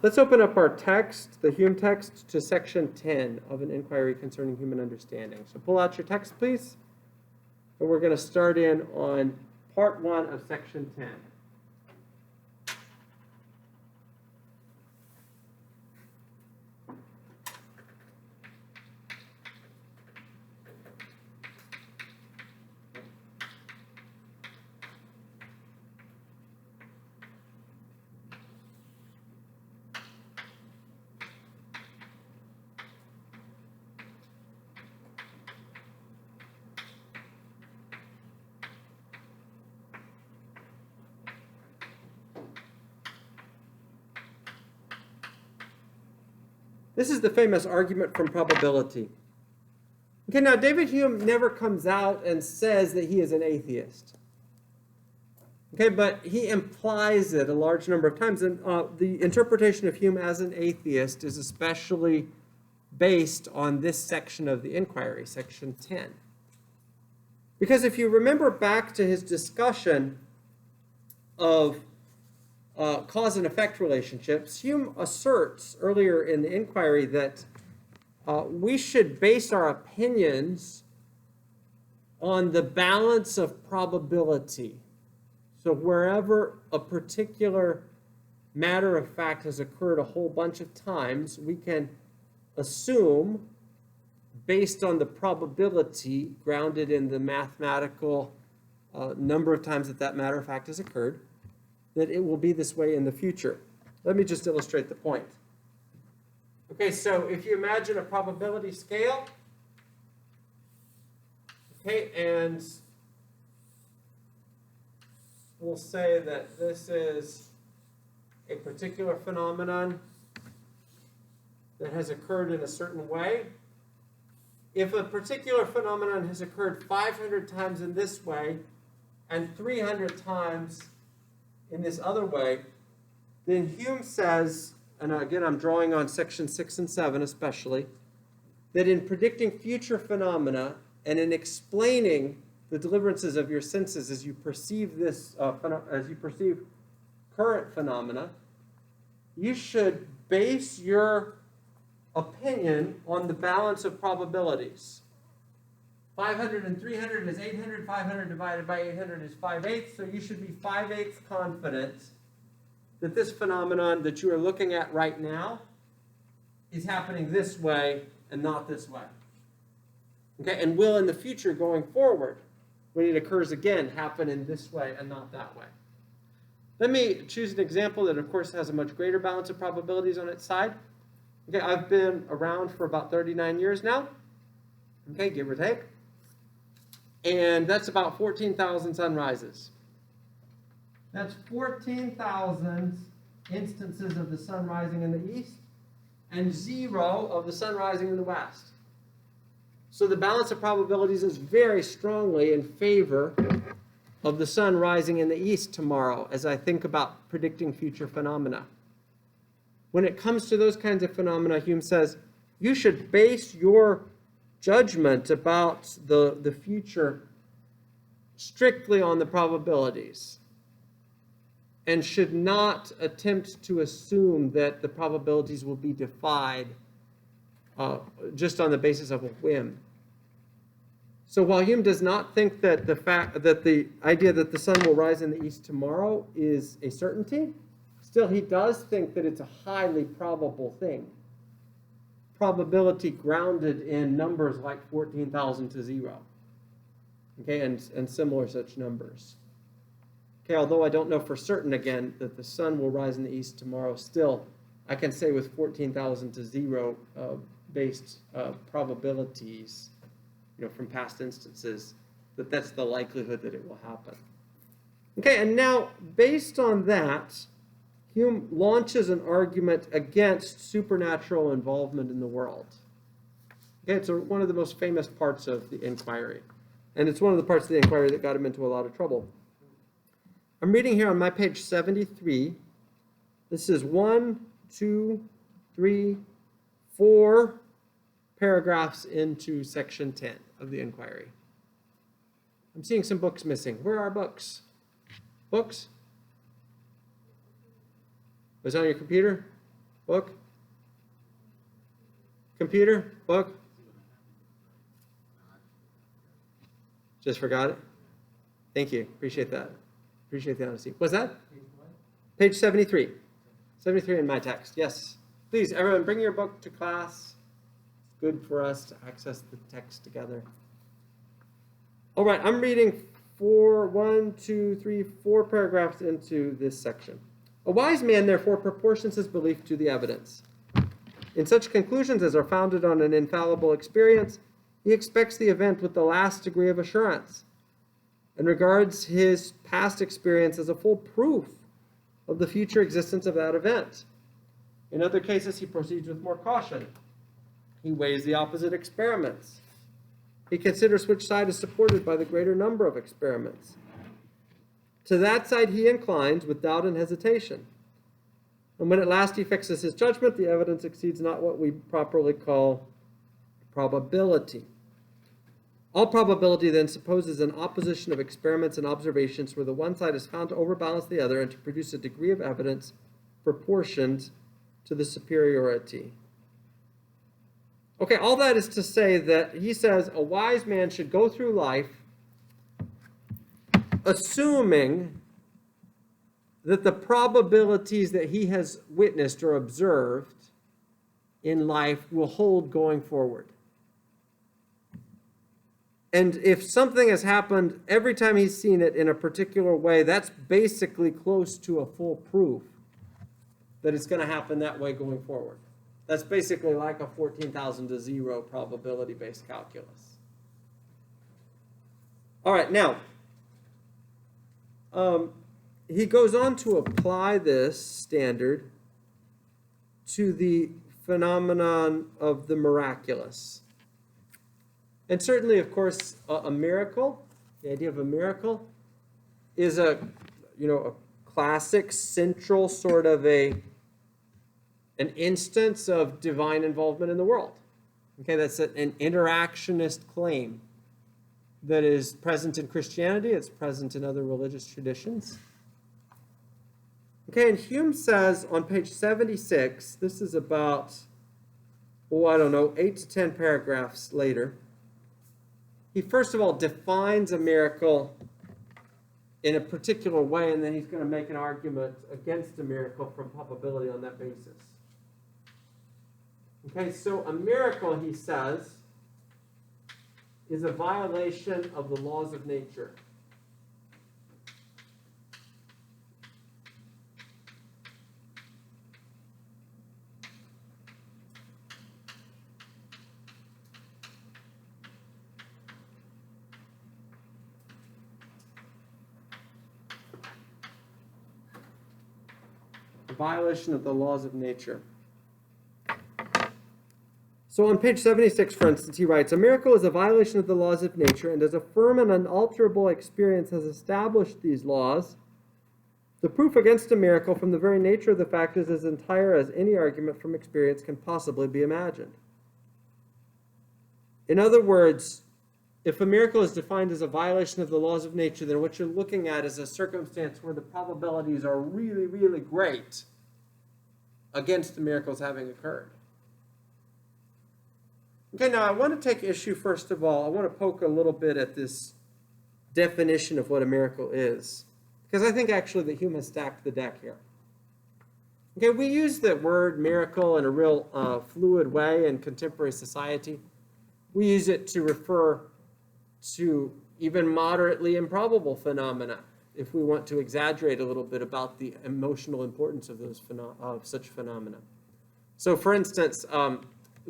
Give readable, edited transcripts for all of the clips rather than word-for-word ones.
Let's open up our text, the Hume text, to section 10 of an inquiry concerning human understanding. So pull out your text, please. And we're going to start in on part 1 of section 10. This is the famous argument from probability. Okay, now David Hume never comes out and says that he is an atheist. Okay, but he implies it a large number of times, and the interpretation of Hume as an atheist is especially based on this section of the inquiry, section 10. Because if you remember back to his discussion of cause and effect relationships, Hume asserts earlier in the inquiry that we should base our opinions on the balance of probability. So wherever a particular matter of fact has occurred a whole bunch of times, we can assume, based on the probability grounded in the mathematical number of times that matter of fact has occurred, that it will be this way in the future. Let me just illustrate the point. Okay, so if you imagine a probability scale, okay, and we'll say that this is a particular phenomenon that has occurred in a certain way. If a particular phenomenon has occurred 500 times in this way and 300 times in this other way, then Hume says, and again I'm drawing on section 6 and 7 especially, that in predicting future phenomena and in explaining the deliverances of your senses as you perceive current phenomena, you should base your opinion on the balance of probabilities. 500 and 300 is 800. 500 divided by 800 is 5/8. So you should be 5/8 confident that this phenomenon that you are looking at right now is happening this way and not this way. Okay, and will in the future going forward, when it occurs again, happen in this way and not that way. Let me choose an example that, of course, has a much greater balance of probabilities on its side. Okay, I've been around for about 39 years now. Okay, give or take. And that's about 14,000 sunrises. That's 14,000 instances of the sun rising in the east and 0 of the sun rising in the west. So the balance of probabilities is very strongly in favor of the sun rising in the east tomorrow as I think about predicting future phenomena. When it comes to those kinds of phenomena, Hume says, you should base your judgment about the future strictly on the probabilities and should not attempt to assume that the probabilities will be defied just on the basis of a whim. So while Hume does not think that the idea that the sun will rise in the east tomorrow is a certainty, still he does think that it's a highly probable thing. Probability grounded in numbers like 14,000 to 0. Okay, and similar such numbers. Okay, although I don't know for certain, again, that the sun will rise in the east tomorrow, still, I can say with 14,000 to 0 based probabilities, from past instances, that that's the likelihood that it will happen. Okay, and now, based on that, Hume launches an argument against supernatural involvement in the world. Okay, it's one of the most famous parts of the inquiry. And it's one of the parts of the inquiry that got him into a lot of trouble. I'm reading here on my page 73. This is 1, 2, 3, 4 paragraphs into section 10 of the inquiry. I'm seeing some books missing. Where are books? Books? Was it on your computer? Book? Computer? Book? Just forgot it? Thank you. Appreciate that. Appreciate the honesty. What's that? Page 73. 73 in my text. Yes. Please, everyone, bring your book to class. It's good for us to access the text together. All right, I'm reading 4 paragraphs into this section. A wise man, therefore, proportions his belief to the evidence. In such conclusions as are founded on an infallible experience, he expects the event with the last degree of assurance and regards his past experience as a full proof of the future existence of that event. In other cases, he proceeds with more caution. He weighs the opposite experiments. He considers which side is supported by the greater number of experiments. To that side he inclines with doubt and hesitation. And when at last he fixes his judgment, the evidence exceeds not what we properly call probability. All probability then supposes an opposition of experiments and observations where the one side is found to overbalance the other and to produce a degree of evidence proportioned to the superiority. Okay, all that is to say that he says a wise man should go through life assuming that the probabilities that he has witnessed or observed in life will hold going forward. And if something has happened every time he's seen it in a particular way, that's basically close to a full proof that it's going to happen that way going forward. That's basically like a 14,000 to 0 probability-based calculus. All right, now, he goes on to apply this standard to the phenomenon of the miraculous. And certainly, of course, a miracle, the idea of a miracle, is a classic central sort of an instance of divine involvement in the world. Okay, that's an interactionist claim that is present in Christianity. It's present in other religious traditions. Okay, and Hume says on page 76, this is about, 8 to 10 paragraphs later, he first of all defines a miracle in a particular way, and then he's going to make an argument against a miracle from probability on that basis. Okay, so a miracle, he says, is a violation of the laws of nature. Violation of the laws of nature. So on page 76, for instance, he writes, a miracle is a violation of the laws of nature, and as a firm and unalterable experience has established these laws, the proof against a miracle from the very nature of the fact is as entire as any argument from experience can possibly be imagined. In other words, if a miracle is defined as a violation of the laws of nature, then what you're looking at is a circumstance where the probabilities are really, really great against the miracles having occurred. Okay, now I want to take issue, first of all, I want to poke a little bit at this definition of what a miracle is, because I think actually that Hume has stacked the deck here. Okay, we use the word miracle in a real fluid way in contemporary society. We use it to refer to even moderately improbable phenomena, if we want to exaggerate a little bit about the emotional importance of such phenomena. So, for instance,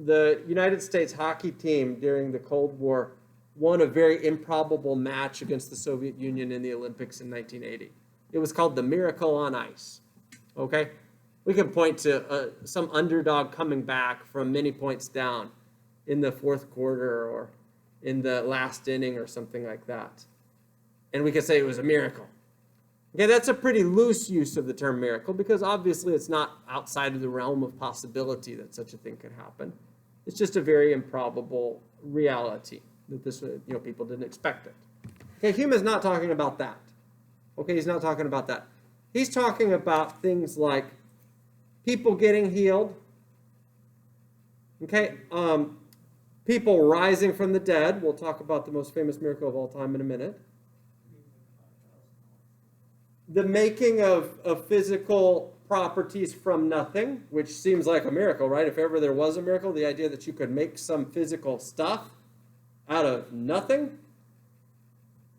the United States hockey team during the Cold War won a very improbable match against the Soviet Union in the Olympics in 1980. It was called the Miracle on Ice. Okay? We can point to some underdog coming back from many points down in the fourth quarter or in the last inning or something like that. And we could say it was a miracle. Okay, that's a pretty loose use of the term miracle because obviously it's not outside of the realm of possibility that such a thing could happen. It's just a very improbable reality that this, people didn't expect it. Okay, Hume is not talking about that. Okay, he's not talking about that. He's talking about things like people getting healed. Okay, people rising from the dead. We'll talk about the most famous miracle of all time in a minute. The making of physical properties from nothing, which seems like a miracle, right? If ever there was a miracle, the idea that you could make some physical stuff out of nothing,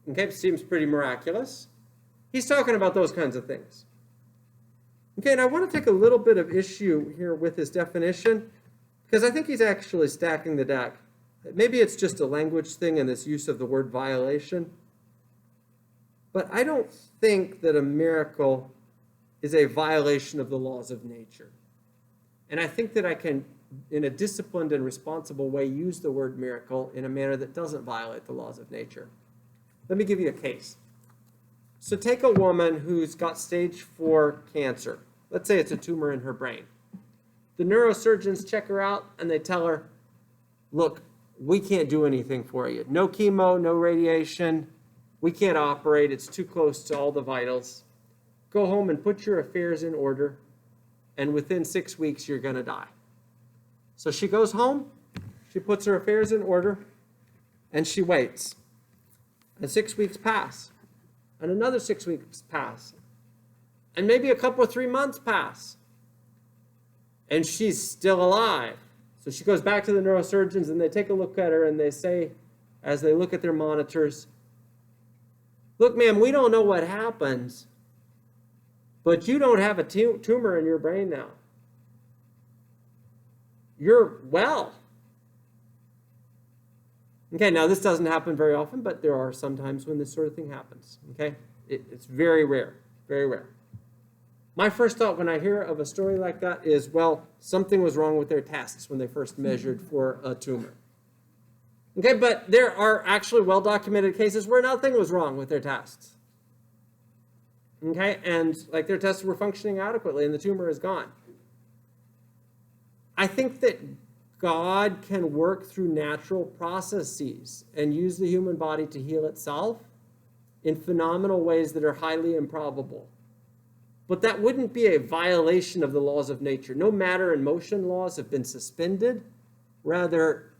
okay, seems pretty miraculous. He's talking about those kinds of things. Okay, and I want to take a little bit of issue here with his definition, because I think he's actually stacking the deck. Maybe it's just a language thing and this use of the word violation. But I don't think that a miracle is a violation of the laws of nature. And I think that I can, in a disciplined and responsible way, use the word miracle in a manner that doesn't violate the laws of nature. Let me give you a case. So take a woman who's got stage 4 cancer. Let's say it's a tumor in her brain. The neurosurgeons check her out and they tell her, look, we can't do anything for you. No chemo, no radiation. We can't operate. It's too close to all the vitals. Go home and put your affairs in order, and within 6 weeks, you're going to die. So she goes home, she puts her affairs in order, and she waits. And 6 weeks pass, and another 6 weeks pass, and maybe a couple of 3 months pass, and she's still alive. So she goes back to the neurosurgeons, and they take a look at her, and they say, as they look at their monitors, look, ma'am, we don't know what happens, but you don't have a tumor in your brain now. You're well. Okay, now this doesn't happen very often, but there are some times when this sort of thing happens. Okay, it's very rare, very rare. My first thought when I hear of a story like that is, well, something was wrong with their tests when they first measured for a tumor. Okay, but there are actually well-documented cases where nothing was wrong with their tests. Okay, and like their tests were functioning adequately and the tumor is gone. I think that God can work through natural processes and use the human body to heal itself in phenomenal ways that are highly improbable. But that wouldn't be a violation of the laws of nature. No matter and motion laws have been suspended. Rather,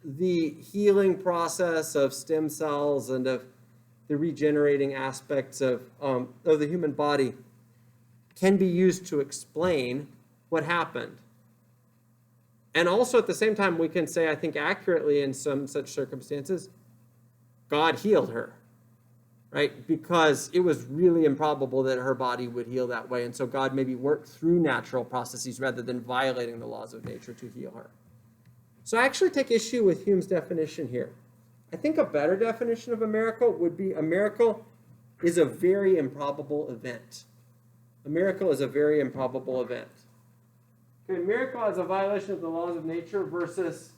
the healing process of stem cells and of the regenerating aspects of the human body can be used to explain what happened. And also at the same time, we can say, I think accurately in some such circumstances, God healed her, right? Because it was really improbable that her body would heal that way. And so God maybe worked through natural processes rather than violating the laws of nature to heal her. So I actually take issue with Hume's definition here. I think a better definition of a miracle would be a miracle is a very improbable event. A miracle is a very improbable event. Okay, miracle as a violation of the laws of nature versus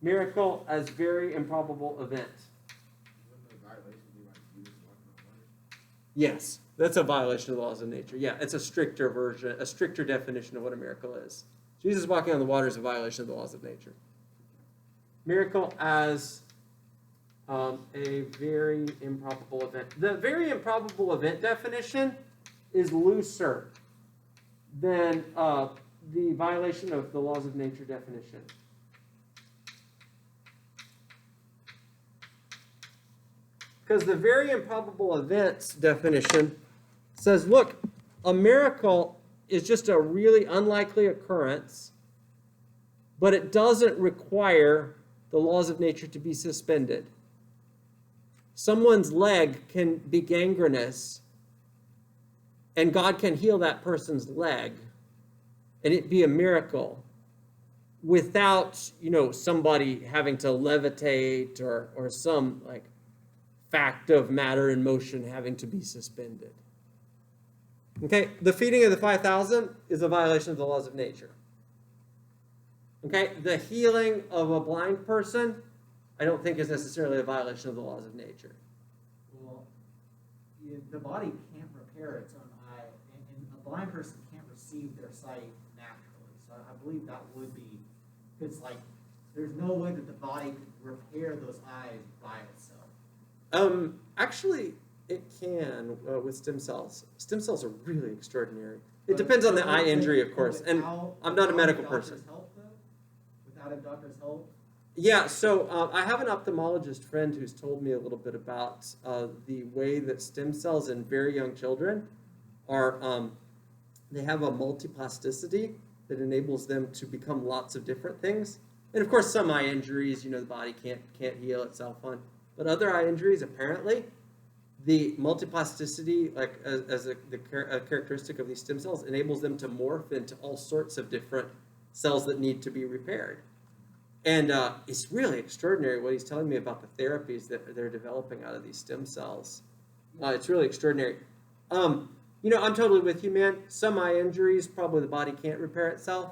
miracle as very improbable event. Yes, that's a violation of the laws of nature. Yeah, it's a stricter version, a stricter definition of what a miracle is. Jesus walking on the water is a violation of the laws of nature. Miracle as a very improbable event. The very improbable event definition is looser than the violation of the laws of nature definition. Because the very improbable events definition says, look, a miracle is just a really unlikely occurrence, but it doesn't require the laws of nature to be suspended. Someone's leg can be gangrenous, and God can heal that person's leg, and it be a miracle without, somebody having to levitate or some fact of matter and motion having to be suspended. Okay, the feeding of the 5,000 is a violation of the laws of nature. Okay, the healing of a blind person, I don't think is necessarily a violation of the laws of nature. Well, the body can't repair its own eye, and a blind person can't receive their sight naturally. So I believe that would be, because there's no way that the body could repair those eyes by itself. Actually, it can with stem cells. Stem cells are really extraordinary. It depends on the eye injury, of course, and I'm not a medical person. Without a doctor's help? Yeah, so I have an ophthalmologist friend who's told me a little bit about the way that stem cells in very young children are, they have a multiplasticity that enables them to become lots of different things. And of course, some eye injuries, the body can't heal itself on. But other eye injuries, apparently, the multiplasticity, like as a characteristic of these stem cells, enables them to morph into all sorts of different cells that need to be repaired. And it's really extraordinary what he's telling me about the therapies that they're developing out of these stem cells. It's really extraordinary. I'm totally with you, man. Some eye injuries, probably the body can't repair itself.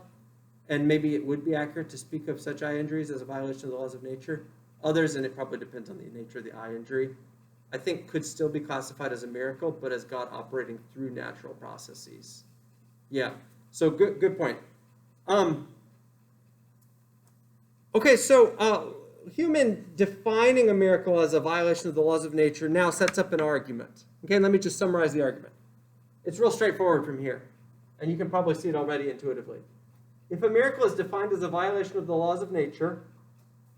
And maybe it would be accurate to speak of such eye injuries as a violation of the laws of nature. Others, and it probably depends on the nature of the eye injury, I think could still be classified as a miracle, but as God operating through natural processes. Yeah, so good point. Okay, so Hume defining a miracle as a violation of the laws of nature now sets up an argument. Okay, let me just summarize the argument. It's real straightforward from here, and you can probably see it already intuitively. If a miracle is defined as a violation of the laws of nature,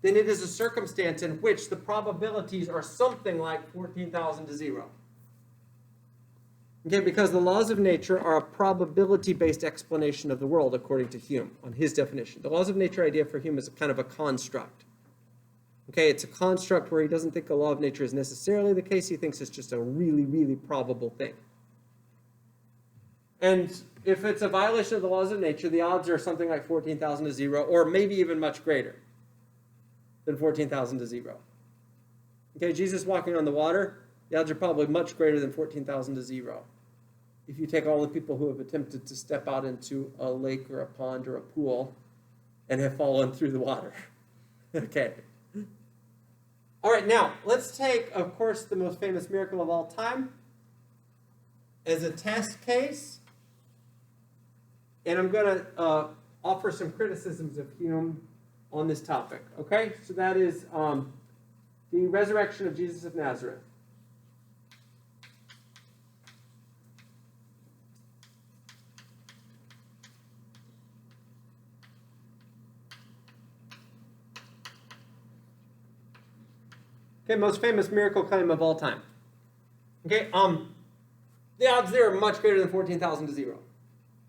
then it is a circumstance in which the probabilities are something like 14,000 to 0. Okay, because the laws of nature are a probability-based explanation of the world, according to Hume, on his definition. The laws of nature idea for Hume is a kind of a construct. Okay, it's a construct where he doesn't think a law of nature is necessarily the case. He thinks it's just a really, really probable thing. And if it's a violation of the laws of nature, the odds are something like 14,000 to 0, or maybe even much greater than 14,000 to 0. Okay, Jesus walking on the water, the odds are probably much greater than 14,000 to 0. If you take all the people who have attempted to step out into a lake or a pond or a pool and have fallen through the water. Okay. All right, now, let's take, of course, the most famous miracle of all time as a test case. And I'm going to offer some criticisms of Hume on this topic. Okay, so that is the resurrection of Jesus of Nazareth. Okay, most famous miracle claim of all time. Okay, the odds there are much greater than 14,000 to 0.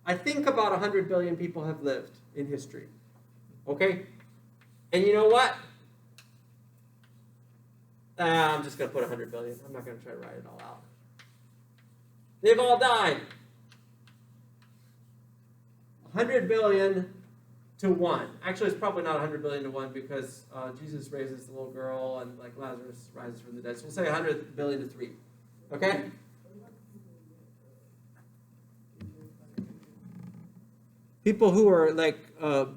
I think about 100 billion people have lived in history. Okay? And you know what? I'm just going to put 100 billion. I'm not going to try to write it all out. They've all died. 100 billion to 1. Actually, it's probably not 100 billion to 1 because Jesus raises the little girl and like Lazarus rises from the dead. So we'll say 100 billion to 3. Okay? People who are like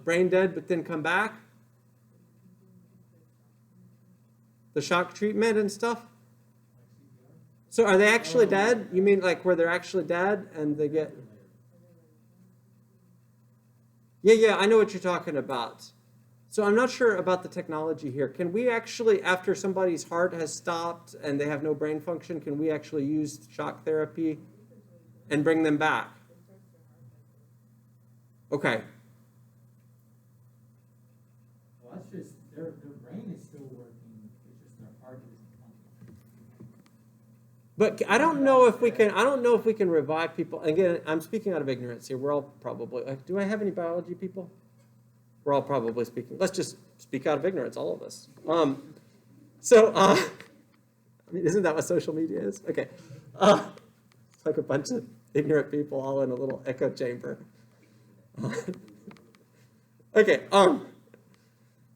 brain dead but then come back. The shock treatment and stuff. So are they actually dead? You mean like where they're actually dead and they get... Yeah, I know what you're talking about. So I'm not sure about the technology here. Can we actually, after somebody's heart has stopped and they have no brain function, can we actually use shock therapy and bring them back? Okay. Well, that's just, their brain is still working, it's just their heart isn't functioning. But I don't know if we can revive people. Again, I'm speaking out of ignorance here. We're all probably, do I have any biology people? We're all probably speaking. Let's just speak out of ignorance, all of us. I mean, isn't that what social media is? Okay. It's like a bunch of ignorant people all in a little echo chamber. Okay.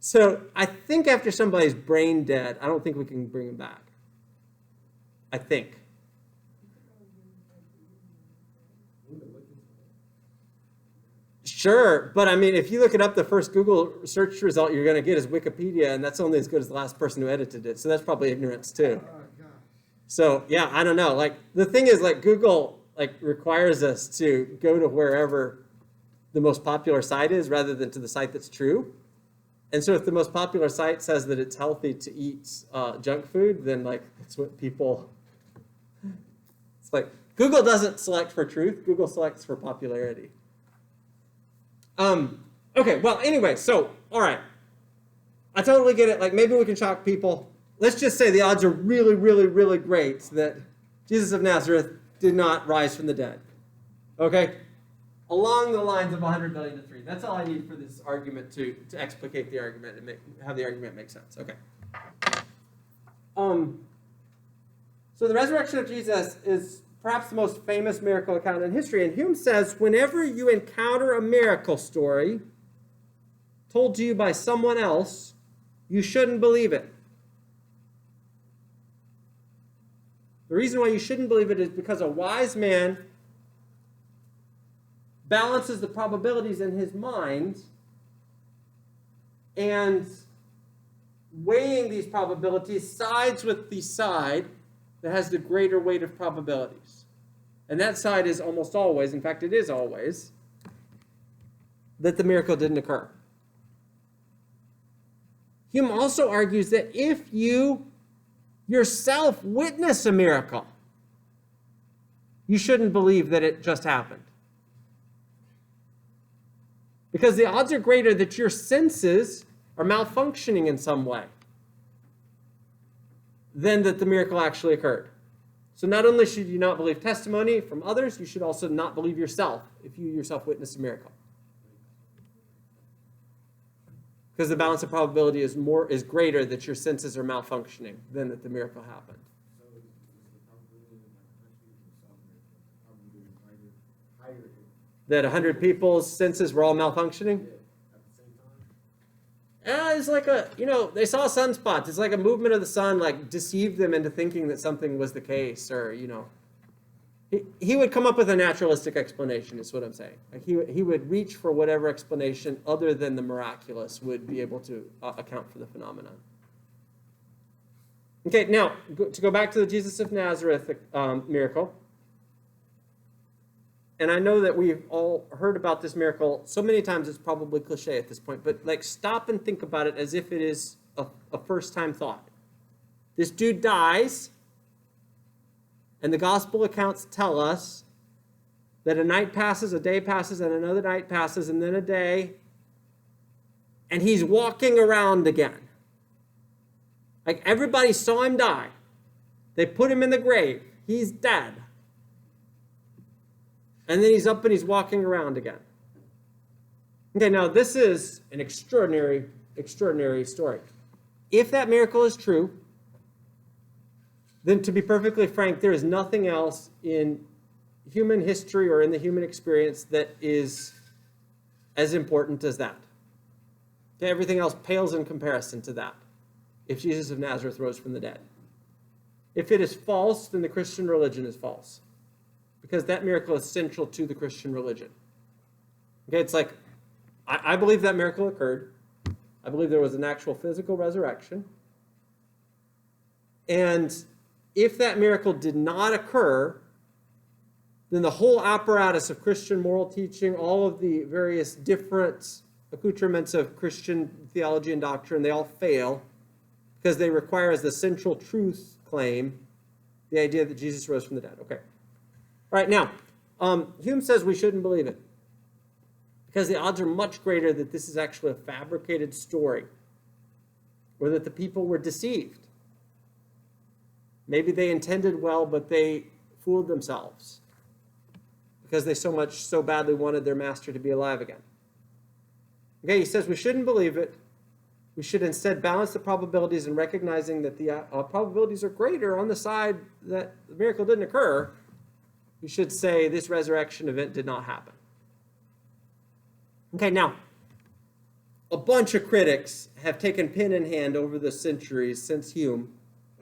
So I think after somebody's brain dead, I don't think we can bring them back. I think. Sure, but I mean, if you look it up, the first Google search result you're going to get is Wikipedia, and that's only as good as the last person who edited it. So that's probably ignorance too. So yeah, I don't know. Like the thing is, like Google like requires us to go to wherever the most popular site is rather than to the site that's true. And so if the most popular site says that it's healthy to eat junk food, then like that's what people. It's like Google doesn't select for truth. Google selects for popularity. Okay, well, anyway, so, all right. I totally get it. Like, maybe we can shock people. Let's just say the odds are really, really, really great that Jesus of Nazareth did not rise from the dead. Okay? Along the lines of 100 billion to 3. That's all I need for this argument to explicate the argument and have the argument make sense. Okay. So the resurrection of Jesus is perhaps the most famous miracle account in history. And Hume says, whenever you encounter a miracle story told to you by someone else, you shouldn't believe it. The reason why you shouldn't believe it is because a wise man balances the probabilities in his mind, and weighing these probabilities sides with the side that has the greater weight of probabilities. And that side is almost always, in fact it is always, that the miracle didn't occur. Hume also argues that if you yourself witness a miracle, you shouldn't believe that it just happened. Because the odds are greater that your senses are malfunctioning in some way than that the miracle actually occurred. So not only should you not believe testimony from others, you should also not believe yourself if you yourself witness a miracle. Because the balance of probability is greater that your senses are malfunctioning than that the miracle happened. So is the probability that higher That 100 people's senses were all malfunctioning? at the same time? It's like they saw sunspots. It's like a movement of the sun, like, deceived them into thinking that something was the case, or, He would come up with a naturalistic explanation, is what I'm saying. Like he would reach for whatever explanation other than the miraculous would be able to account for the phenomenon. Okay, now, to go back to the Jesus of Nazareth miracle. And I know that we've all heard about this miracle so many times it's probably cliche at this point, but like stop and think about it as if it is a first-time thought. This dude dies, and the gospel accounts tell us that a night passes, a day passes, and another night passes, and then a day, and he's walking around again. Like everybody saw him die. They put him in the grave. He's dead. And then he's up and he's walking around again. Okay, now this is an extraordinary, extraordinary story. If that miracle is true, then to be perfectly frank, there is nothing else in human history or in the human experience that is as important as that. Okay, everything else pales in comparison to that, if Jesus of Nazareth rose from the dead. If it is false, then the Christian religion is false, because that miracle is central to the Christian religion. Okay, it's like, I believe that miracle occurred. I believe there was an actual physical resurrection. And if that miracle did not occur, then the whole apparatus of Christian moral teaching, all of the various different accoutrements of Christian theology and doctrine, they all fail because they require as the central truth claim the idea that Jesus rose from the dead. Okay. All right, now, Hume says we shouldn't believe it because the odds are much greater that this is actually a fabricated story or that the people were deceived. Maybe they intended well, but they fooled themselves because they so badly wanted their master to be alive again. Okay, he says we shouldn't believe it. We should instead balance the probabilities and recognizing that the probabilities are greater on the side that the miracle didn't occur. We should say this resurrection event did not happen. Okay, now, a bunch of critics have taken pen in hand over the centuries since Hume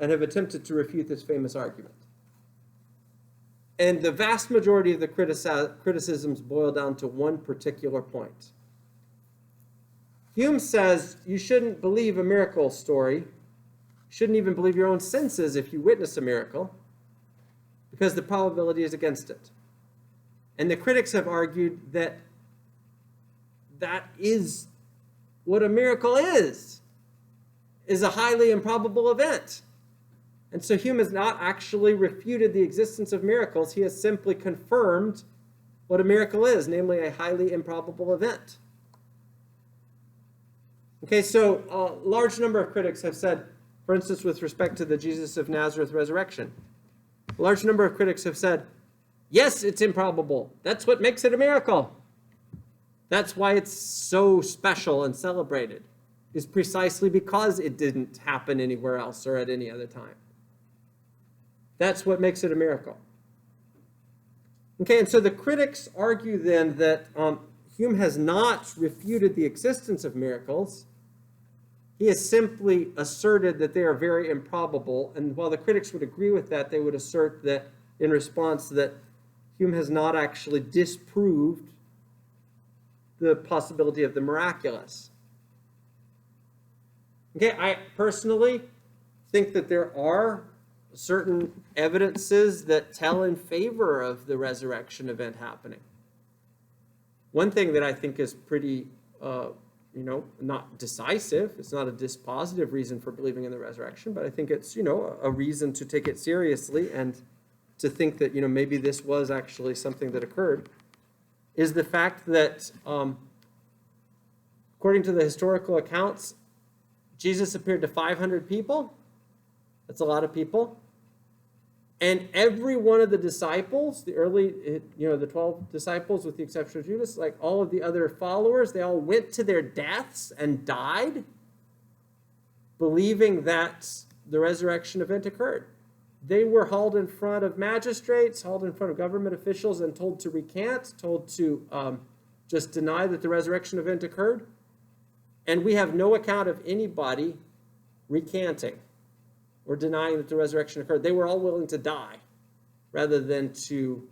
and have attempted to refute this famous argument. And the vast majority of the criticisms boil down to one particular point. Hume says you shouldn't believe a miracle story, you shouldn't even believe your own senses if you witness a miracle, because the probability is against it. And the critics have argued that that is what a miracle is a highly improbable event. And so Hume has not actually refuted the existence of miracles. He has simply confirmed what a miracle is, namely a highly improbable event. Okay, so a large number of critics have said, for instance, with respect to the Jesus of Nazareth resurrection, a large number of critics have said, yes, it's improbable. That's what makes it a miracle. That's why it's so special and celebrated, is precisely because it didn't happen anywhere else or at any other time. That's what makes it a miracle. Okay, and so the critics argue then that Hume has not refuted the existence of miracles. He has simply asserted that they are very improbable. And while the critics would agree with that, they would assert that in response that Hume has not actually disproved the possibility of the miraculous. Okay, I personally think that there are certain evidences that tell in favor of the resurrection event happening. One thing that I think is pretty, not decisive, it's not a dispositive reason for believing in the resurrection, but I think it's, a reason to take it seriously and to think that, maybe this was actually something that occurred, is the fact that, according to the historical accounts, Jesus appeared to 500 people. That's a lot of people. And every one of the disciples, the 12 disciples, with the exception of Judas, like all of the other followers, they all went to their deaths and died, believing that the resurrection event occurred. They were hauled in front of magistrates, hauled in front of government officials, and told to recant, told to just deny that the resurrection event occurred. And we have no account of anybody recanting or denying that the resurrection occurred. They were all willing to die rather than to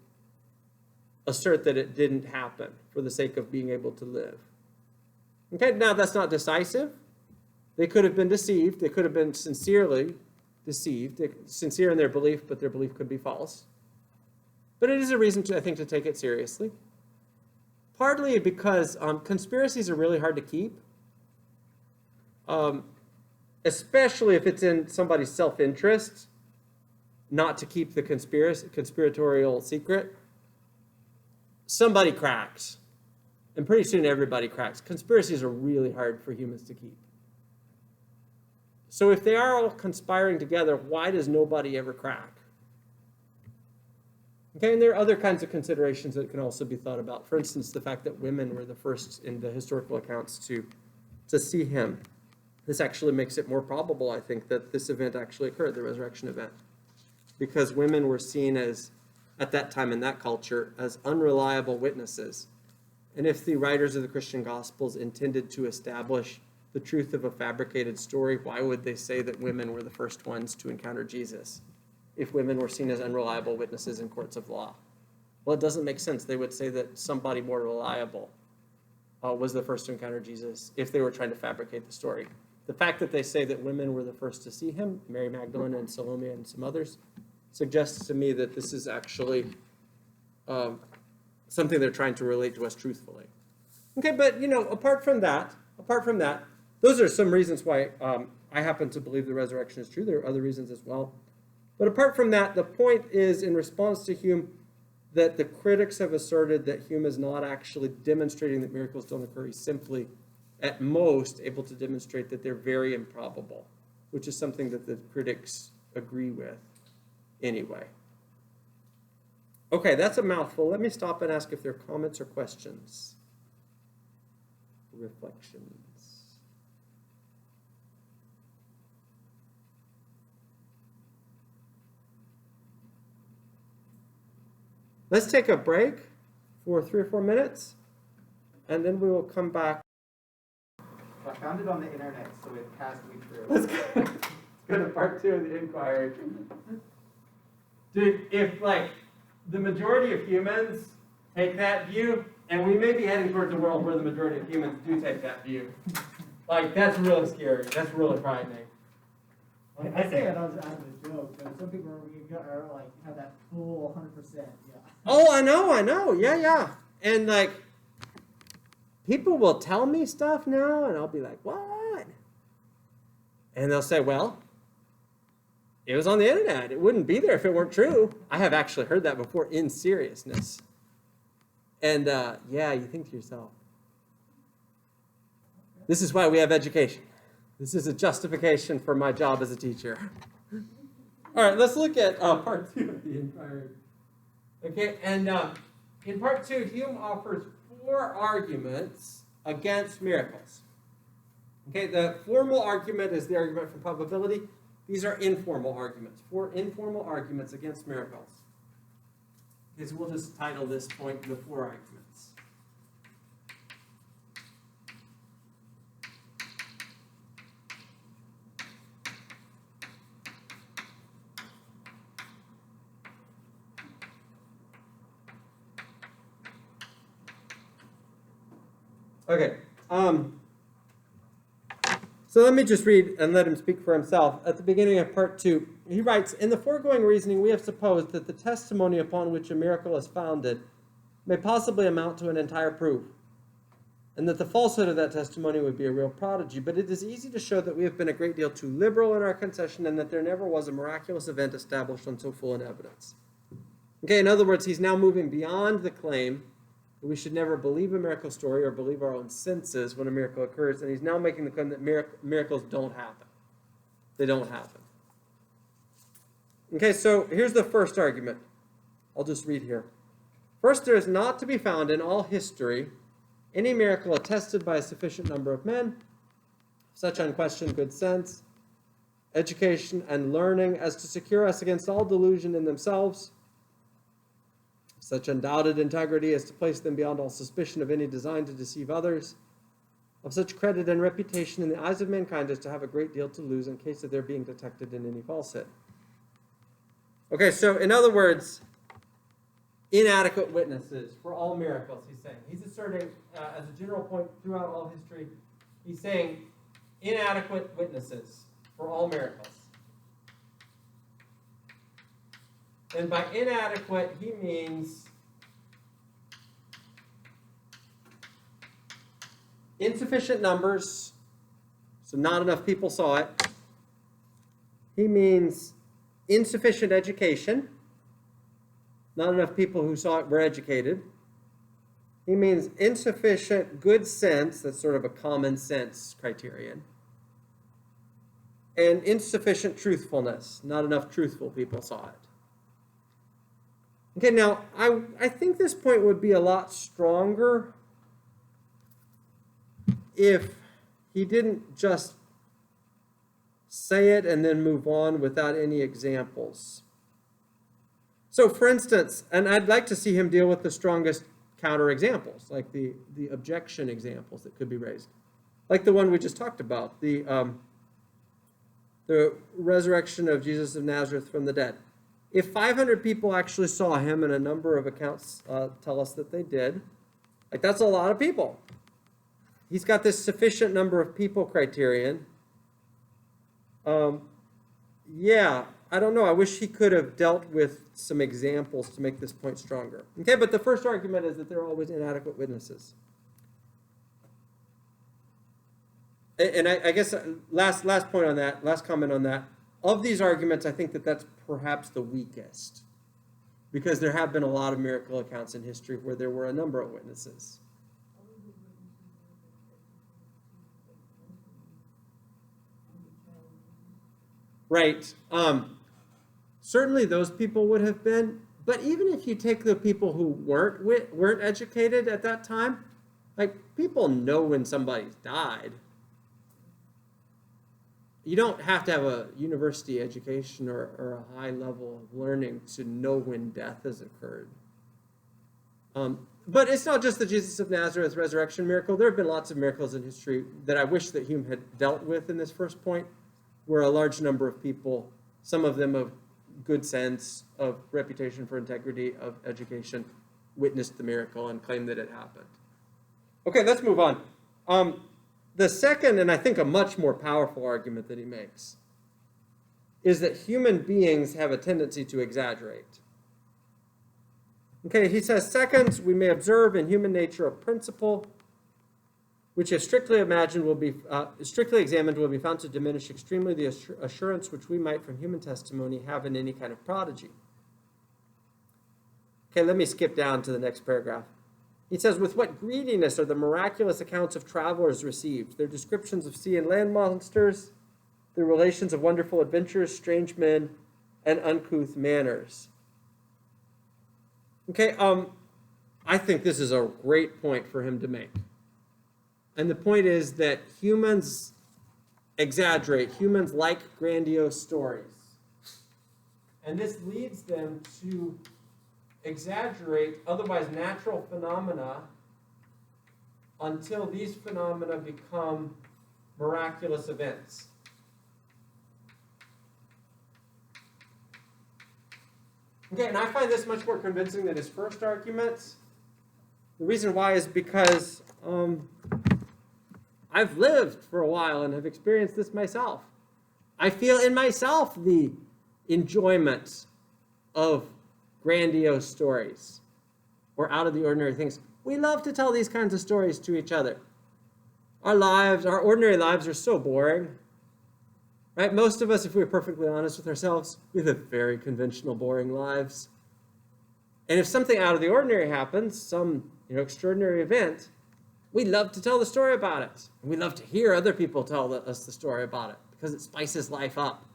assert that it didn't happen for the sake of being able to live. Okay, now that's not decisive. They could have been deceived. They could have been sincerely deceived, sincere in their belief, but their belief could be false. But it is a reason, I think, to take it seriously. Partly because conspiracies are really hard to keep. Especially if it's in somebody's self-interest, not to keep the conspiratorial secret. Somebody cracks. And pretty soon everybody cracks. Conspiracies are really hard for humans to keep. So if they are all conspiring together, why does nobody ever crack? Okay, and there are other kinds of considerations that can also be thought about. For instance, the fact that women were the first in the historical accounts to see him. This actually makes it more probable, I think, that this event actually occurred, the resurrection event. Because women were seen as, at that time in that culture, as unreliable witnesses. And if the writers of the Christian Gospels intended to establish the truth of a fabricated story, why would they say that women were the first ones to encounter Jesus if women were seen as unreliable witnesses in courts of law? Well, it doesn't make sense. They would say that somebody more reliable was the first to encounter Jesus if they were trying to fabricate the story. The fact that they say that women were the first to see him, Mary Magdalene and Salome and some others, suggests to me that this is actually something they're trying to relate to us truthfully. Okay, but apart from that, those are some reasons why I happen to believe the resurrection is true. There are other reasons as well. But apart from that, the point is, in response to Hume, that the critics have asserted that Hume is not actually demonstrating that miracles don't occur. He's simply, at most, able to demonstrate that they're very improbable, which is something that the critics agree with anyway. Okay, that's a mouthful. Let me stop and ask if there are comments or questions. Reflections. Let's take a break for 3 or 4 minutes, and then we will come back. I found it on the internet, so it has to be true. Let's go to part 2 of the inquiry. Dude, if the majority of humans take that view, and we may be heading towards a world where the majority of humans do take that view, that's really scary. That's really frightening. I say it as a joke, but some people are have that full 100%. Yeah. Oh, I know. Yeah. And people will tell me stuff now, and I'll be like, what? And they'll say, well, It was on the internet. It wouldn't be there if it weren't true. I have actually heard that before in seriousness. And yeah, you think to yourself, this is why we have education. This is a justification for my job as a teacher. All right, let's look at part 2 of the inquiry. Okay, and in part 2, Hume offers 4 arguments against miracles. Okay, the formal argument is the argument for probability. These are informal arguments. 4 informal arguments against miracles. Okay, so we'll just title this point the 4 arguments. Okay. So let me just read and let him speak for himself. At the beginning of part 2, he writes, "In the foregoing reasoning, we have supposed that the testimony upon which a miracle is founded may possibly amount to an entire proof, and that the falsehood of that testimony would be a real prodigy. But it is easy to show that we have been a great deal too liberal in our concession, and that there never was a miraculous event established on so full an evidence." Okay, in other words, he's now moving beyond the claim that we should never believe a miracle story or believe our own senses when a miracle occurs, and he's now making the claim that miracles don't happen. They don't happen. Okay, so here's the first argument. I'll just read here. "First, there is not to be found in all history any miracle attested by a sufficient number of men, such unquestioned good sense, education, and learning as to secure us against all delusion in themselves, such undoubted integrity as to place them beyond all suspicion of any design to deceive others, of such credit and reputation in the eyes of mankind as to have a great deal to lose in case of their being detected in any falsehood." Okay, so in other words, inadequate witnesses for all miracles, he's saying. He's asserting, as a general point throughout all history, he's saying inadequate witnesses for all miracles. And by inadequate, he means insufficient numbers, so not enough people saw it. He means insufficient education, not enough people who saw it were educated. He means insufficient good sense, that's sort of a common sense criterion. And insufficient truthfulness, not enough truthful people saw it. Okay, now, I think this point would be a lot stronger if he didn't just say it and then move on without any examples. So, for instance, and I'd like to see him deal with the strongest counter-examples, like the objection examples that could be raised. Like the one we just talked about, the resurrection of Jesus of Nazareth from the dead. If 500 people actually saw him, and a number of accounts tell us that they did, like that's a lot of people. He's got this sufficient number of people criterion. Yeah, I don't know. I wish he could have dealt with some examples to make this point stronger. Okay, but the first argument is that there are always inadequate witnesses. And I guess last point on that, last comment on that. Of these arguments, I think that that's perhaps the weakest, because there have been a lot of miracle accounts in history where there were a number of witnesses. Right. Certainly those people would have been, but even if you take the people who weren't educated at that time, like people know when somebody's died. You don't have to have a university education or a high level of learning to know when death has occurred. But it's not just the Jesus of Nazareth resurrection miracle. There have been lots of miracles in history that I wish that Hume had dealt with in this first point, where a large number of people, some of them of good sense, of reputation for integrity, of education, witnessed the miracle and claimed that it happened. Okay, let's move on. The second, and I think a much more powerful argument that he makes, is that human beings have a tendency to exaggerate. Okay, he says, second, we may observe in human nature a principle which if strictly examined will be found to diminish extremely the assurance which we might from human testimony have in any kind of prodigy. Okay, let me skip down to the next paragraph. He says, with what greediness are the miraculous accounts of travelers received, their descriptions of sea and land monsters, their relations of wonderful adventures, strange men, and uncouth manners. Okay, I think this is a great point for him to make. And the point is that humans exaggerate. Humans like grandiose stories. And this leads them to exaggerate otherwise natural phenomena until these phenomena become miraculous events. Okay, and I find this much more convincing than his first argument. The reason why is because I've lived for a while and have experienced this myself. I feel in myself the enjoyment of grandiose stories or out of the ordinary things. We love to tell these kinds of stories to each other. Our ordinary lives are so boring. Right? Most of us, if we're perfectly honest with ourselves, we live very conventional, boring lives. And if something out of the ordinary happens, some extraordinary event, we love to tell the story about it. And we love to hear other people tell us the story about it because it spices life up,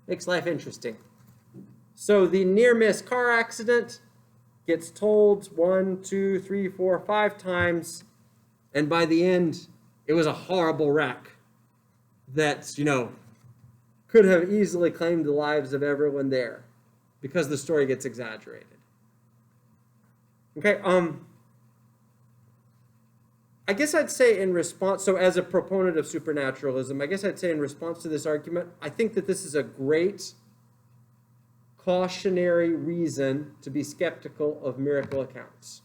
makes life interesting. So the near-miss car accident gets told 1, 2, 3, 4, 5 times, and by the end, it was a horrible wreck that, could have easily claimed the lives of everyone there because the story gets exaggerated. Okay, I guess I'd say in response, so as a proponent of supernaturalism, I guess I'd say in response to this argument, I think that this is a great cautionary reason to be skeptical of miracle accounts.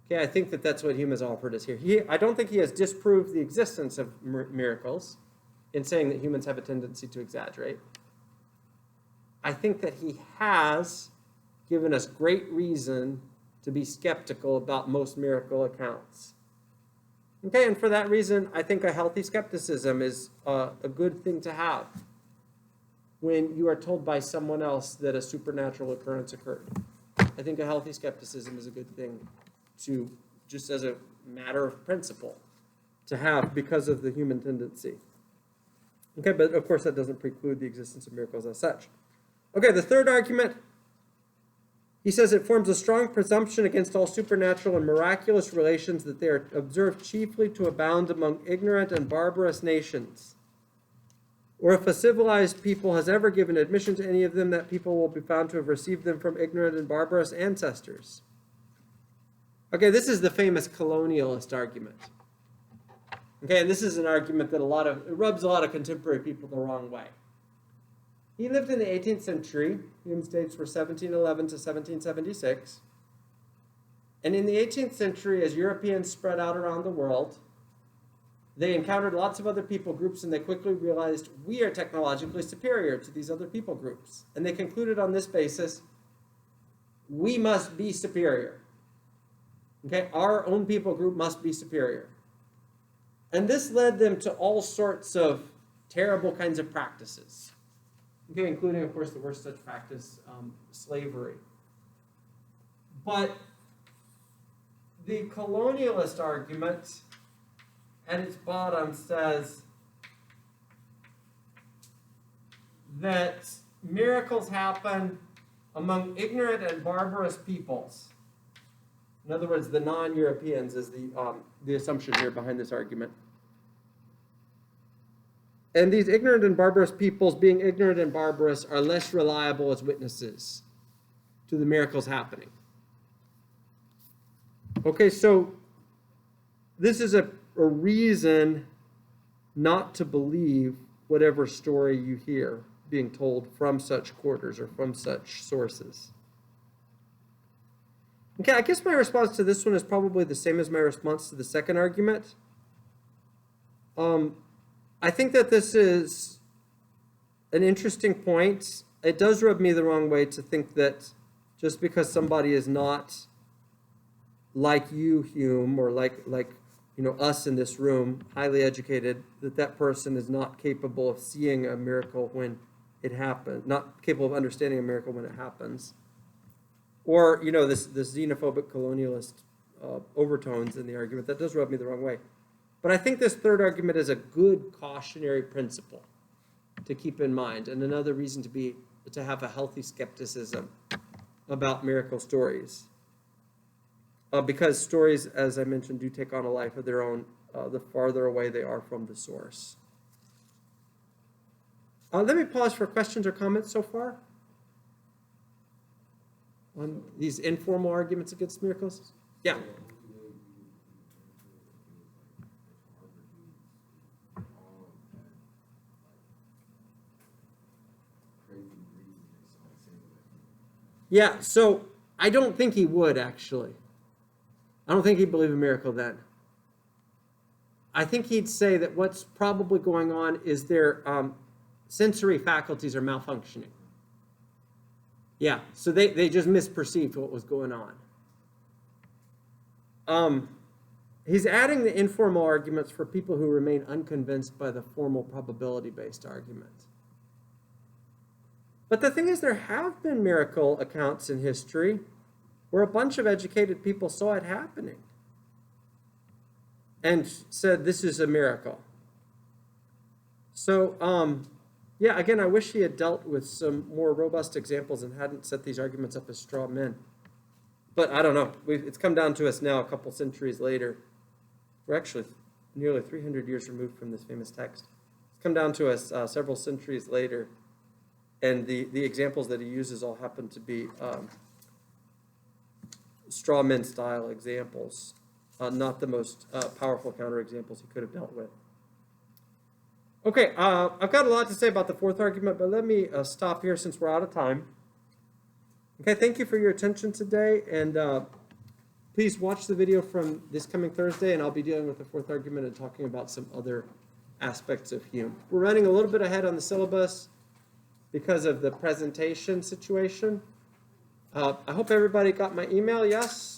Okay, I think that that's what Hume has offered us here. I don't think he has disproved the existence of miracles in saying that humans have a tendency to exaggerate. I think that he has given us great reason to be skeptical about most miracle accounts. Okay, and for that reason, I think a healthy skepticism is a good thing to have when you are told by someone else that a supernatural occurrence occurred. I think a healthy skepticism is a good thing to, just as a matter of principle, to have because of the human tendency. Okay, but of course that doesn't preclude the existence of miracles as such. Okay, the third argument, he says it forms a strong presumption against all supernatural and miraculous relations that they are observed chiefly to abound among ignorant and barbarous nations. Or if a civilized people has ever given admission to any of them, that people will be found to have received them from ignorant and barbarous ancestors. Okay, this is the famous colonialist argument. Okay, and this is an argument that it rubs a lot of contemporary people the wrong way. He lived in the 18th century. Hume's dates were 1711 to 1776. And in the 18th century, as Europeans spread out around the world, they encountered lots of other people groups, and they quickly realized we are technologically superior to these other people groups. And they concluded on this basis, we must be superior. Okay, our own people group must be superior. And this led them to all sorts of terrible kinds of practices. Okay, including, of course, the worst such practice, slavery. But the colonialist argument at its bottom says that miracles happen among ignorant and barbarous peoples. In other words, the non-Europeans is the assumption here behind this argument. And these ignorant and barbarous peoples, being ignorant and barbarous, are less reliable as witnesses to the miracles happening. Okay, so this is a reason not to believe whatever story you hear being told from such quarters or from such sources. Okay, I guess my response to this one is probably the same as my response to the second argument. I think that this is an interesting point. It does rub me the wrong way to think that just because somebody is not like you, Hume, or like us in this room, highly educated, that person is not capable of seeing a miracle when it happens, not capable of understanding a miracle when it happens. Or, this xenophobic colonialist overtones in the argument. That does rub me the wrong way. But I think this third argument is a good cautionary principle to keep in mind, and another reason to have a healthy skepticism about miracle stories. Because stories, as I mentioned, do take on a life of their own the farther away they are from the source. Let me pause for questions or comments so far on these informal arguments against miracles. Yeah. Yeah, so I don't think he would, actually. I don't think he'd believe a miracle then. I think he'd say that what's probably going on is their sensory faculties are malfunctioning. Yeah, so they just misperceived what was going on. He's adding the informal arguments for people who remain unconvinced by the formal probability-based argument. But the thing is, there have been miracle accounts in history where a bunch of educated people saw it happening and said, this is a miracle. So, yeah, again, I wish he had dealt with some more robust examples and hadn't set these arguments up as straw men. But I don't know. It's come down to us now a couple centuries later. We're actually nearly 300 years removed from this famous text. It's come down to us several centuries later. And the examples that he uses all happen to be straw men style examples, not the most powerful counterexamples he could have dealt with. Okay, I've got a lot to say about the fourth argument, but let me stop here since we're out of time. Okay, thank you for your attention today, and please watch the video from this coming Thursday, and I'll be dealing with the fourth argument and talking about some other aspects of Hume. We're running a little bit ahead on the syllabus because of the presentation situation. I hope everybody got my email, yes?